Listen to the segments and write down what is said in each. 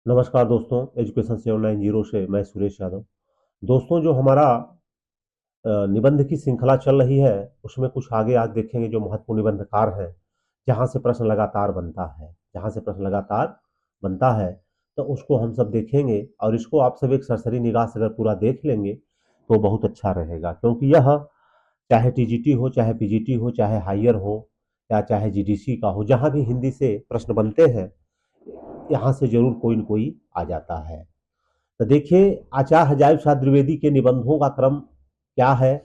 नमस्कार दोस्तों, एजुकेशन से ऑनलाइन जीरो से मैं सुरेश यादव। दोस्तों, जो हमारा निबंध की श्रृंखला चल रही है, उसमें कुछ आगे आज देखेंगे जो महत्वपूर्ण निबंधकार हैं, जहाँ से प्रश्न लगातार बनता है। जहाँ से प्रश्न लगातार बनता है, तो उसको हम सब देखेंगे और इसको आप सब एक सरसरी निगाह से अगर पूरा देख लेंगे, तो बहुत अच्छा रहेगा। क्योंकि यह चाहे टीजीटी हो, चाहे पीजीटी हो, चाहे हायर हो या चाहे जीडीसी का हो, जहाँ भी हिंदी से प्रश्न बनते हैं, यहाँ से जरूर कोई न कोई आ जाता है। तो देखिए, आचार्य हजारी प्रसाद द्विवेदी के निबंधों का क्रम क्या है।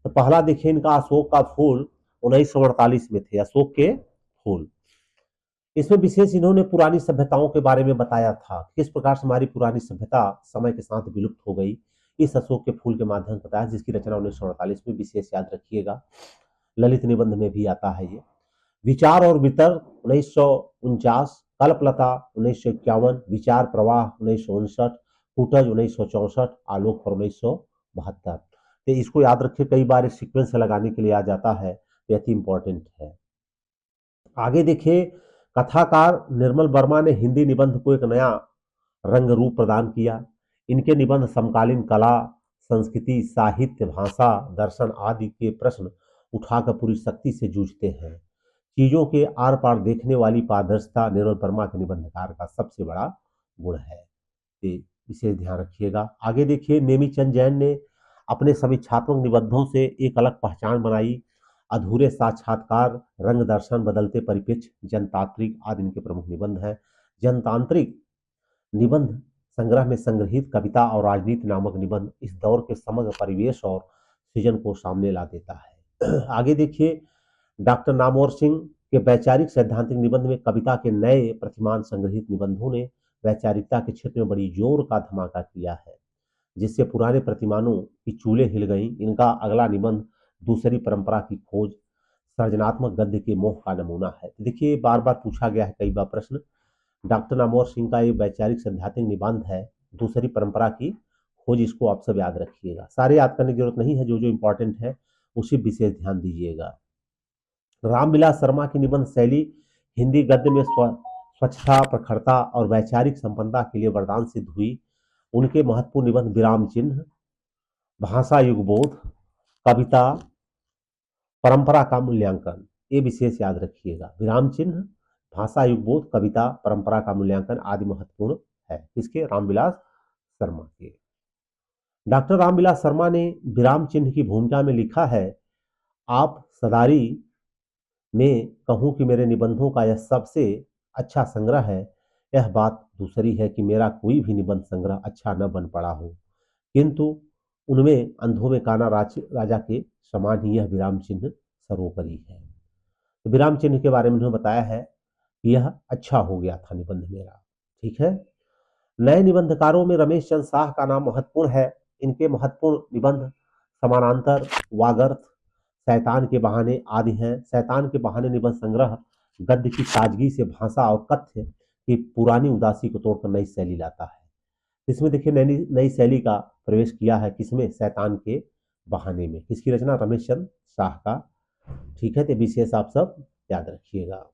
तो पहला देखिए, इनका अशोक का फूल 1948 में थे। अशोक के फूल, इसमें विशेष इन्होंने पुरानी सभ्यताओं के बारे में बताया था, किस प्रकार से हमारी पुरानी सभ्यता समय के साथ विलुप्त हो गई। इस अशोक के फूल के माध्यम से बताया, जिसकी रचना 1948 में, विशेष याद रखिएगा। ललित निबंध में भी आता है ये। विचार और वितर्क 1949, कल्पलता 1951, विचार प्रवाह 1959, कूटज 1964, आलोक पर 1972। तो इसको याद रखिए, कई बार इस सीक्वेंस से लगाने के लिए आ जाता है, तो अति इंपॉर्टेंट है। आगे देखिए, कथाकार निर्मल वर्मा ने हिंदी निबंध को एक नया रंग रूप प्रदान किया। इनके निबंध समकालीन कला, संस्कृति, साहित्य, भाषा, दर्शन आदि के प्रश्न उठाकर पूरी शक्ति से जूझते हैं। चीजों के आर पार देखने वाली पारदर्शिता निर्मल वर्मा के निबंधकार का सबसे बड़ा गुण है। ये विशेष ध्यान रखिएगा। आगे देखिए, नेमीचंद जैन ने अपने समीक्षात्मक निबंधों से एक अलग पहचान बनाई। अधूरे साक्षात्कार, रंग दर्शन, बदलते परिप्रेक्ष्य, जनतांत्रिक आदि इनके प्रमुख निबंध हैं। जनतांत्रिक निबंध संग्रह में संग्रहित कविता और राजनीति नामक निबंध इस दौर के समग्र परिवेश और सृजन को सामने ला देता है। आगे देखिए, डॉक्टर नामवर सिंह के वैचारिक सैद्धांतिक निबंध में कविता के नए प्रतिमान संग्रहित निबंधों ने वैचारिकता के क्षेत्र में बड़ी जोर का धमाका किया है, जिससे पुराने प्रतिमानों की चूलें हिल गईं। इनका अगला निबंध दूसरी परंपरा की खोज, सृजनात्मक गद्य के मोह का नमूना है। देखिए, बार बार पूछा गया है कई बार प्रश्न। डॉक्टर नामवर सिंह का ये वैचारिक सैद्धांतिक निबंध है, दूसरी परंपरा की खोज। इसको आप सब याद रखिएगा, सारे याद करने की जरूरत नहीं है, जो जो इंपॉर्टेंट है उसी विशेष ध्यान दीजिएगा। रामविलास शर्मा की निबंध शैली हिंदी गद्य में स्वच्छता, प्रखरता और वैचारिक संपन्नता के लिए वरदान सिद्ध हुई। उनके महत्वपूर्ण निबंध विराम चिन्ह, भाषा युगबोध, कविता, परंपरा का मूल्यांकन, ये विशेष याद रखिएगा। विराम चिन्ह, भाषा युगबोध, कविता, परंपरा का मूल्यांकन आदि महत्वपूर्ण है। किसके? रामविलास शर्मा के। डॉक्टर रामविलास शर्मा ने विराम चिन्ह की भूमिका में लिखा है, आप सदारी में कहूं कि मेरे निबंधों का यह सबसे अच्छा संग्रह है, यह बात दूसरी है कि मेरा कोई भी निबंध संग्रह अच्छा न बन पड़ा हो, किंतु उनमें अंधों में काना राजा के समान ही यह विराम चिन्ह सर्वोपरि है। तो विराम चिन्ह के बारे में उन्होंने बताया है कि यह अच्छा हो गया था निबंध मेरा। ठीक है। नए निबंधकारों में रमेश चंद्र शाह का नाम महत्वपूर्ण है। इनके महत्वपूर्ण निबंध समानांतर, वागर्थ, शैतान के बहाने आदि हैं। शैतान के बहाने निबंध संग्रह गद्य की ताजगी से भाषा और कथ्य की पुरानी उदासी को तोड़कर नई शैली लाता है। इसमें देखिए, नई नई शैली का प्रवेश किया है किसमें? शैतान के बहाने में। किसकी रचना? रमेश चंद्र शाह का। ठीक है, तो विशेष आप सब याद रखिएगा।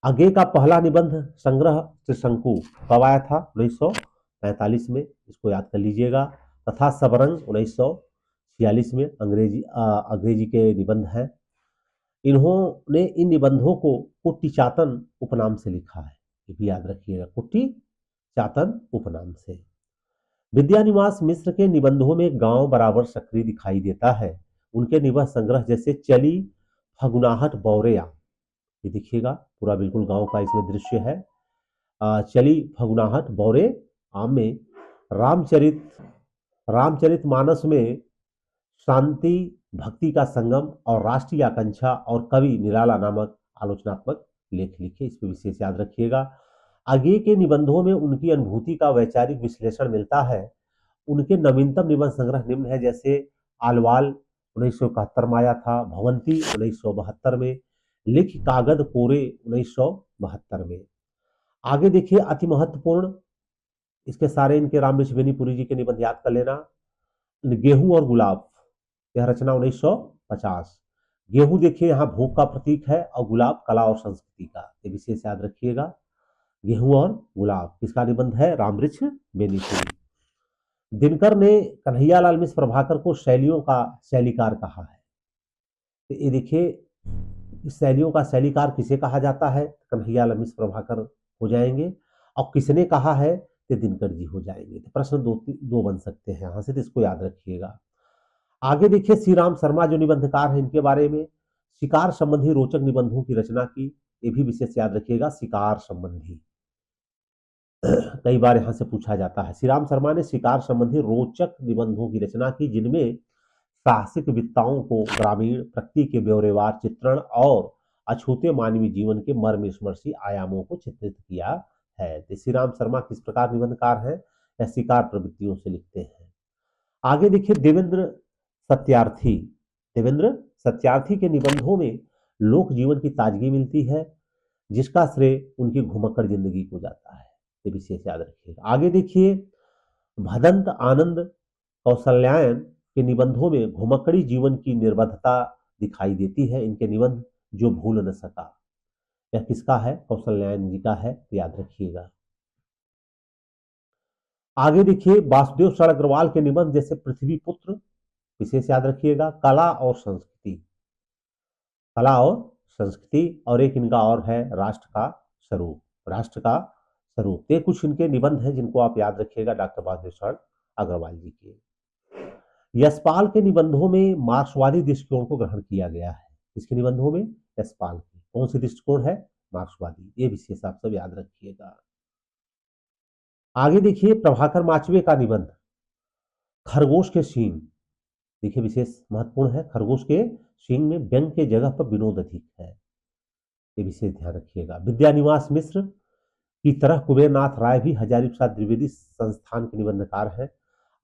आगे का पहला निबंध संग्रह त्रिशंकु कब आया था? 1945 में, इसको याद कर लीजिएगा। तथा सबरंग 1946 में, अंग्रेजी के निबंध हैं। इन्होंने इन निबंधों को कुट्टी चातन उपनाम से लिखा है, ये भी याद रखिएगा, कुट्टी चातन उपनाम से। विद्यानिवास मिश्र के निबंधों में गांव बराबर सक्रिय दिखाई देता है। उनके निबंध संग्रह जैसे चली फगुनाहट बौरेया, ये देखिएगा पूरा बिल्कुल गांव का इसमें दृश्य है। चली फगुनाहट बौरे आम में, रामचरित रामचरित मानस में शांति भक्ति का संगम और राष्ट्रीय आकांक्षा और कवि निराला नामक आलोचनात्मक लेख लिखे। इस पर विशेष याद रखिएगा। आगे के निबंधों में उनकी अनुभूति का वैचारिक विश्लेषण मिलता है। उनके नवीनतम निबंध संग्रह निम्न है, जैसे आलवाल 1971 में आया था, भवंती 1972 में, लिख कागद कोरे 1972 में। आगे देखिए, अति महत्वपूर्ण, इसके सारे इनके राम बेनीपुरी जी के निबंध याद कर लेना। गेहूं और गुलाब, यह रचना 1950। गेहूं देखिए यहाँ भूख का प्रतीक है और गुलाब कला और संस्कृति का, ये विशेष याद रखिएगा। गेहूं और गुलाब किसका निबंध है? रामवृक्ष बेनीपुरी। दिनकर ने कन्हैयालाल मिश्र प्रभाकर को शैलियों का शैलीकार कहा है। तो ये देखिए, इस शैलियों का शैलीकार किसे कहा जाता है? कन्हैयालाल मिश्र प्रभाकर हो जाएंगे। और किसने कहा है? तो दिनकर जी हो जाएंगे। तो प्रश्न दो दो बन सकते हैं यहां से, तो इसको याद रखिएगा। आगे देखिए, श्री राम शर्मा जो निबंधकार हैं, इनके बारे में शिकार संबंधी रोचक निबंधों की रचना की। ये भी विशेष याद रखिएगा, शिकार संबंधी कई बार यहां से पूछा जाता है। श्री राम शर्मा ने शिकार संबंधी रोचक निबंधों की रचना की, जिनमें साहसिक वित्ताओं को ग्रामीण प्रकृति के ब्यौरेवार चित्रण और अछूते मानवीय जीवन के मर्मस्पर्शी आयामों को चित्रित किया है। तो श्री राम शर्मा किस प्रकार निबंधकार हैं? या शिकार प्रवृत्तियों से लिखते हैं। आगे देखिए, देवेंद्र सत्यार्थी। देवेंद्र सत्यार्थी के निबंधों में लोक जीवन की ताजगी मिलती है, जिसका श्रेय उनकी घुमक्कड़ जिंदगी को जाता है। ये विशेष याद रखिएगा। आगे देखिए, भदंत आनंद कौशल्यायन के निबंधों में घुमक्कड़ी जीवन की निर्बद्धता दिखाई देती है। इनके निबंध जो भूल न सका, यह किसका है? कौशल्यायन जी का है, तो याद रखिएगा। आगे देखिए, वासुदेव शरण अग्रवाल के निबंध जैसे पृथ्वी पुत्र, विशेष याद रखिएगा। कला और संस्कृति, कला और संस्कृति, और एक इनका और है राष्ट्र का स्वरूप, राष्ट्र का स्वरूप। ये कुछ इनके निबंध हैं जिनको आप याद रखिएगा, डॉक्टर वासुदेव शरण अग्रवाल जी के। यशपाल के निबंधों में मार्क्सवादी दृष्टिकोण को ग्रहण किया गया है। इसके निबंधों में यशपाल की कौन सी दृष्टिकोण है? मार्क्सवादी। ये विशेष आप सब याद रखिएगा। आगे देखिए, प्रभाकर माचवे का निबंध खरगोश के सींग, देखिए विशेष महत्वपूर्ण है। खरगोश के सींग में व्यंग के जगह पर विनोद अधिक है, ये विशेष ध्यान रखिएगा। विद्यानिवास मिश्र की तरह कुबेरनाथ राय भी हजारी प्रसाद द्विवेदी संस्थान के निबंधकार हैं।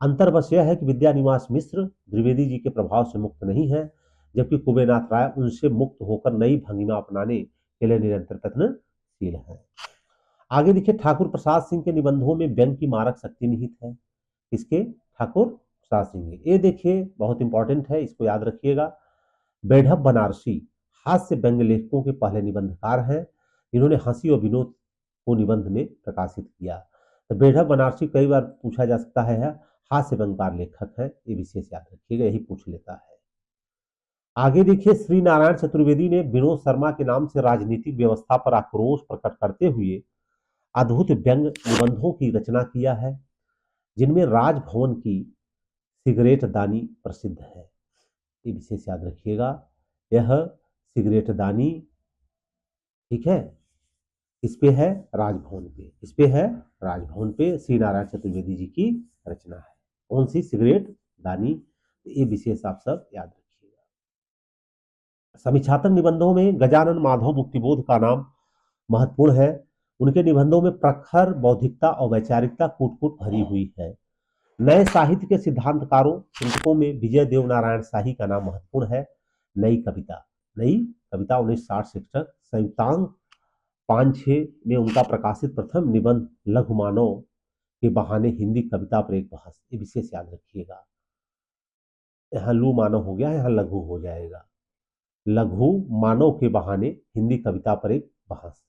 अंतर बस यह है कि विद्यानिवास मिश्र द्विवेदी जी के प्रभाव से मुक्त नहीं है, जबकि कुबेरनाथ राय उनसे मुक्त होकर नई भंगिमा अपनाने के लिए निरंतर प्रयत्नशील है। आगे देखिए, ठाकुर प्रसाद सिंह के निबंधों में व्यंग की मारक शक्ति निहित है। किसके? ठाकुर प्रसाद सिंह। ये देखिए बहुत इंपॉर्टेंट है, इसको याद रखिएगा। बेढप बनारसी हास्य व्यंग लेखकों के पहले निबंधकार हैं। इन्होंने हंसी और विनोद को निबंध में प्रकाशित किया। तो बेढप बनारसी कई बार पूछा जा सकता है, हास्य व्यंगकार लेखक है, ये विशेष याद रखिएगा, यही पूछ लेता है। आगे देखिए, श्री नारायण चतुर्वेदी ने विनोद शर्मा के नाम से राजनीतिक व्यवस्था पर आक्रोश प्रकट करते हुए अद्भुत व्यंग निबंधों की रचना किया है, जिनमें राजभवन की सिगरेट दानी प्रसिद्ध है। ये विशेष याद रखिएगा, यह सिगरेट दानी, ठीक है, इस पे है राजभवन पे, इस पे है राजभवन पे श्री नारायण चतुर्वेदी जी की रचना है। कौन सी? सिगरेट दानी। ये विशेष आप सब याद रखिएगा। समीक्षात्मक निबंधों में गजानन माधव मुक्तिबोध का नाम महत्वपूर्ण है। उनके निबंधों में प्रखर बौद्धिकता और वैचारिकता कूट कूट भरी हुई है। नए साहित्य के सिद्धांतकारों चिंतकों में विजय देव नारायण शाही का नाम महत्वपूर्ण है। नई कविता, नई कविता 1960 संयुक्तांक 5-6 में उनका प्रकाशित प्रथम निबंध लघु मानव के बहाने हिंदी कविता पर एक बहस, ये विशेष याद रखिएगा। यहाँ लू मानव हो गया, यहाँ लघु हो जाएगा। लघु मानव के बहाने हिंदी कविता पर एक बहस,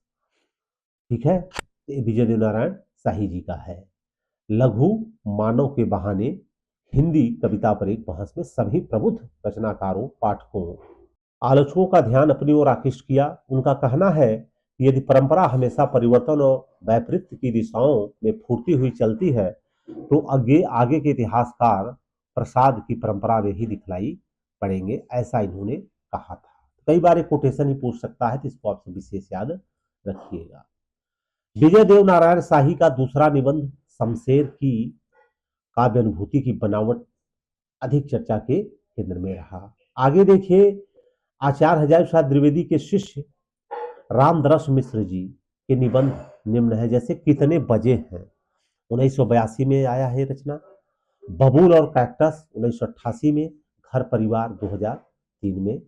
ठीक है, ये विजय देव नारायण शाही जी का है। लघु मानव के बहाने हिंदी कविता पर एक बहस में सभी प्रबुद्ध रचनाकारों, पाठकों, आलोचकों का ध्यान अपनी ओर आकृष्ट किया। उनका कहना है कि यदि परंपरा हमेशा परिवर्तन और वैपरीत्य की दिशाओं में फूटती हुई चलती है, तो आगे आगे के इतिहासकार प्रसाद की परंपरा में ही दिखलाई पड़ेंगे, ऐसा इन्होंने कहा था। कई बार एक कोटेशन ही पूछ सकता है, तो इसको आप विशेष याद रखिएगा। विजय देव नारायण शाही का दूसरा निबंध शमशेर की काव्य अनुभूति की बनावट अधिक चर्चा के केंद्र में रहा। आगे देखिए, आचार्य हजारी प्रसाद द्विवेदी के शिष्य रामदरस मिश्र जी के निबंध निम्न है, जैसे कितने बजे हैं 1982 में आया है रचना, बबूल और कैक्टस 1988 में, घर परिवार 2003 में।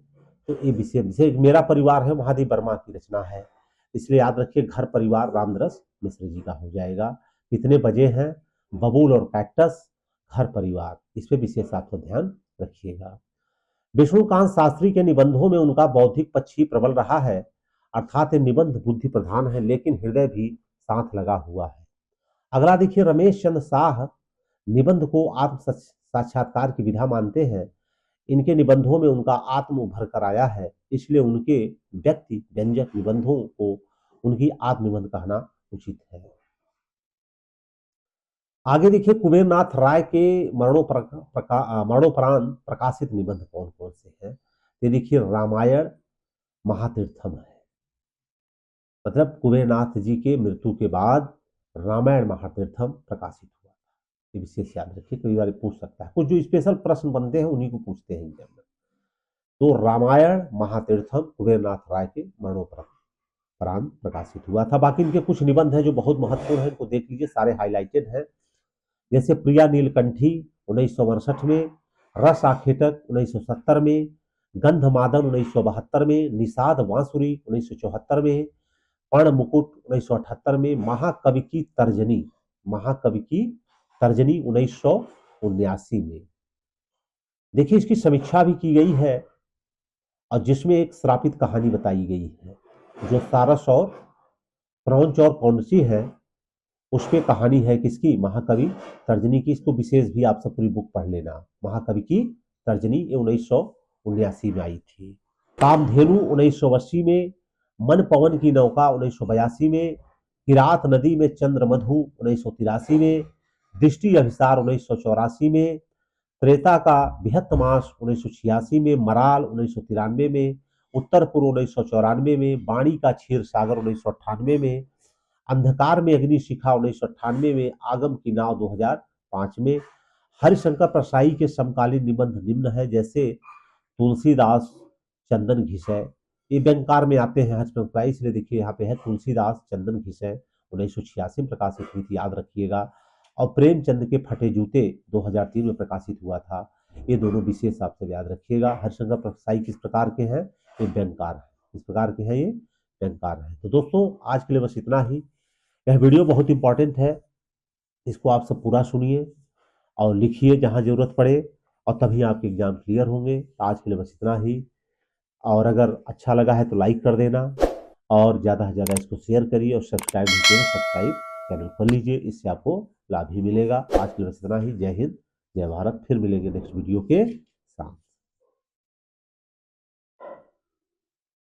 तो ये विशेष मेरा परिवार है महादेव वर्मा की रचना है, इसलिए याद रखिए घर परिवार रामदरस मिश्र जी का हो जाएगा। कितने बजे हैं, बबूल और कैक्टस, घर परिवार, इस पे विशेष आपको ध्यान रखिएगा। विष्णुकांत शास्त्री के निबंधों में उनका बौद्धिक पक्ष ही प्रबल रहा है, अर्थात ये निबंध बुद्धि प्रधान है, लेकिन हृदय भी साथ लगा हुआ है। अगला देखिए, रमेश चंद्र शाह निबंध को आत्म साक्षात्कार की विधा मानते हैं। इनके निबंधों में उनका आत्म उभर कर आया है, इसलिए उनके व्यक्ति व्यंजक निबंधों को उनकी आत्म निबंध कहना उचित है। आगे देखिए, कुबेरनाथ राय के मरणोपरांत प्रकाशित निबंध कौन कौन से हैं। ये देखिए, रामायण महातीर्थम है, मतलब कुबेरनाथ जी के मृत्यु के बाद रामायण महातीर्थम प्रकाशित हुआ। ये विशेष याद रखिए, कई बार पूछ सकता है, कुछ जो स्पेशल प्रश्न बनते हैं उन्हीं को पूछते हैं एग्जाम में। तो रामायण महातीर्थम कुबेरनाथ राय के मरणोपरांत प्रकाशित हुआ था। बाकी इनके कुछ निबंध हैं जो बहुत महत्वपूर्ण है, इनको देख लीजिए, सारे हाईलाइटेड हैं। जैसे प्रिया नीलकंठी 1962 में, रस आखेटक 1970 में, गंधमादन 1972 में, निषाद बांसुरी 1974 में, पर्ण मुकुट 1978 में, महाकवि की तर्जनी 1979 में। देखिए, इसकी समीक्षा भी की गई है और जिसमें एक श्रापित कहानी बताई गई है, जो सारस और क्रौंच और कौंडसी है, उस पे कहानी है किसकी, महाकवि तर्जनी की। इसको विशेष भी आप सब पूरी बुक पढ़ लेना। महाकवि की तर्जनी ये 1979 में आई थी। कामधेनु 1980 में, मन पवन की नौका 1982 में, किरात नदी में चंद्रमधु 1983 में, दृष्टि अभिसार 1984 में, त्रेता का बिहत्त मास 1986 में, मराल 1993 में, उत्तर पूर्व 1994 में, वाणी का क्षीर सागर 1998 में, अंधकार में अग्निशिखा 1998 में, आगम की नाव 2005 में। हरिशंकर परसाई के समकालीन निबंध निम्न है, जैसे तुलसीदास चंदन घिसै, ये व्यंगकार में आते हैं हरिशंकर परसाई, इसलिए देखिए यहाँ पे है तुलसीदास चंदन घिसै 1986 में प्रकाशित हुई थी, याद रखिएगा। और प्रेमचंद के फटे जूते 2003 में प्रकाशित हुआ था। ये दोनों विशेष आपसे याद रखिएगा। हरिशंकर परसाई किस प्रकार के हैं, ये व्यंगकार है, किस प्रकार के हैं, ये व्यंगकार है। तो दोस्तों, आज के लिए बस इतना ही। यह वीडियो बहुत इंपॉर्टेंट है, इसको आप सब पूरा सुनिए और लिखिए जहां जरूरत पड़े, और तभी आपके एग्जाम क्लियर होंगे। आज के लिए बस इतना ही। और अगर अच्छा लगा है तो लाइक कर देना, और ज़्यादा से ज़्यादा इसको शेयर करिए, और सब्सक्राइब भी करिए, सब्सक्राइब चैनल कर लीजिए, इससे आपको लाभ ही मिलेगा। आज के लिए बस इतना ही। जय हिंद, जय भारत। फिर मिलेंगे नेक्स्ट वीडियो के